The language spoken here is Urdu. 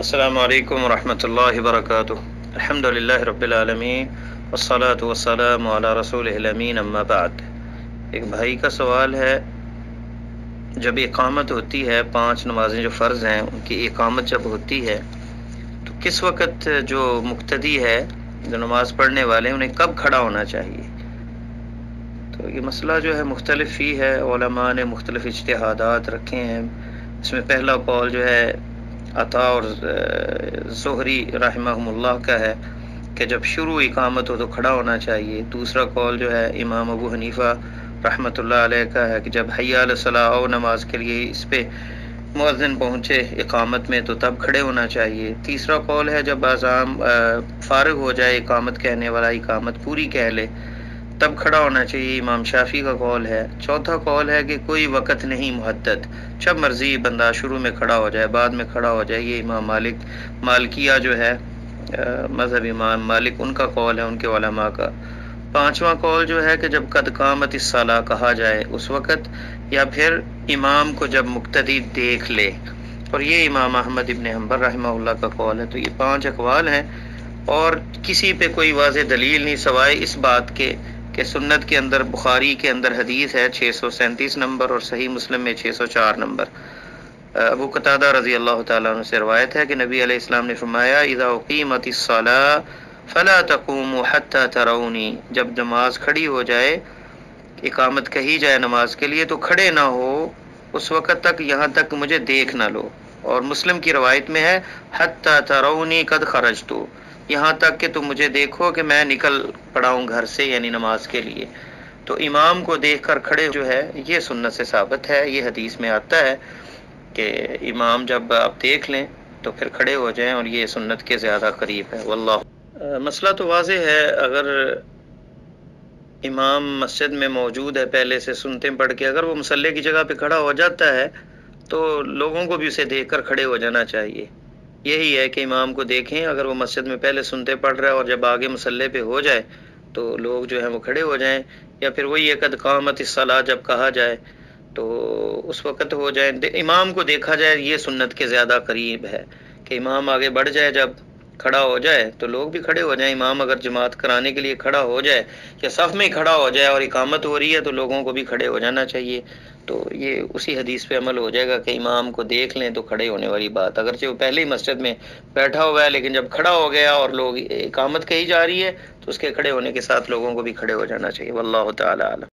السلام علیکم ورحمۃ اللہ وبرکاتہ۔ الحمد للہ رب العالمین والصلاة والسلام علی رسول الامین، اما بعد۔ ایک بھائی کا سوال ہے، جب اقامت ہوتی ہے 5 نمازیں جو فرض ہیں ان کی اقامت جب ہوتی ہے تو کس وقت جو مقتدی ہے، جو نماز پڑھنے والے ہیں، انہیں کب کھڑا ہونا چاہیے؟ تو یہ مسئلہ جو ہے مختلف ہی ہے، علماء نے مختلف اجتہادات رکھے ہیں۔ اس میں پہلا قول جو ہے عطا اور زہری رحمہم اللہ کا ہے کہ جب شروع اقامت ہو تو کھڑا ہونا چاہیے۔ دوسرا قول جو ہے امام ابو حنیفہ رحمۃ اللہ علیہ کا ہے کہ جب حی علی الصلاۃ او نماز کے لیے اس پہ مؤذن پہنچے اقامت میں تو تب کھڑے ہونا چاہیے۔ تیسرا قول ہے جب اذان فارغ ہو جائے اقامت کہنے والا، اقامت پوری کہہ لے تب کھڑا ہونا چاہیے، امام شافعی کا قول ہے۔ چوتھا قول ہے کہ کوئی وقت نہیں محدد، جب مرضی بندہ شروع میں کھڑا ہو جائے، بعد میں کھڑا ہو جائے۔ یہ امام مالکیہ جو ہے مذہب امام مالک، ان کا قول ہے، ان کے علماء کا۔ پانچواں قول جو ہے کہ جب قد قامت الصلاۃ کہا جائے اس وقت، یا پھر امام کو جب مقتدی دیکھ لے، اور یہ امام احمد ابن حنبل رحمہ اللہ کا قول ہے۔ تو یہ 5 اقوال ہیں اور کسی پہ کوئی واضح دلیل نہیں سوائے اس بات کے کہ سنت کے اندر، بخاری کے اندر حدیث ہے 637 نمبر اور صحیح مسلم میں 604 نمبر، ابو قتادہ رضی اللہ تعالیٰ عنہ سے روایت ہے کہ نبی علیہ السلام نے فرمایا اذا اقیمت الصلاۃ فلا تقوموا حتى ترونی، جب نماز کھڑی ہو جائے، اقامت کہی جائے نماز کے لیے تو کھڑے نہ ہو اس وقت تک یہاں تک مجھے دیکھ نہ لو۔ اور مسلم کی روایت میں ہے حتى ترونی قد خرجت، یہاں تک کہ تم مجھے دیکھو کہ میں نکل پڑا ہوں گھر سے، یعنی نماز کے لیے۔ تو امام کو دیکھ کر کھڑے جو ہے یہ سنت سے ثابت ہے، یہ حدیث میں آتا ہے کہ امام جب آپ دیکھ لیں تو پھر کھڑے ہو جائیں، اور یہ سنت کے زیادہ قریب ہے واللہ۔ مسئلہ تو واضح ہے، اگر امام مسجد میں موجود ہے پہلے سے سنتیں پڑھ کے، اگر وہ مصلی کی جگہ پہ کھڑا ہو جاتا ہے تو لوگوں کو بھی اسے دیکھ کر کھڑے ہو جانا چاہیے۔ یہی ہے کہ امام کو دیکھیں، اگر وہ مسجد میں پہلے سنتے پڑھ رہا ہے اور جب آگے مصلی پہ ہو جائے تو لوگ جو ہیں وہ کھڑے ہو جائیں، یا پھر وہی قد قامت الصلاۃ جب کہا جائے تو اس وقت ہو جائیں، امام کو دیکھا جائے۔ یہ سنت کے زیادہ قریب ہے کہ امام آگے بڑھ جائے، جب کھڑا ہو جائے تو لوگ بھی کھڑے ہو جائیں۔ امام اگر جماعت کرانے کے لیے کھڑا ہو جائے یا صف میں کھڑا ہو جائے اور اقامت ہو رہی ہے تو لوگوں کو بھی کھڑے ہو جانا چاہیے۔ تو یہ اسی حدیث پہ عمل ہو جائے گا کہ امام کو دیکھ لیں تو کھڑے ہونے والی بات، اگرچہ وہ پہلے ہی مسجد میں بیٹھا ہوا ہے لیکن جب کھڑا ہو گیا اور لوگ اقامت کہی جا رہی ہے تو اس کے کھڑے ہونے کے ساتھ لوگوں کو بھی کھڑے ہو جانا چاہیے، واللہ تعالی اعلم۔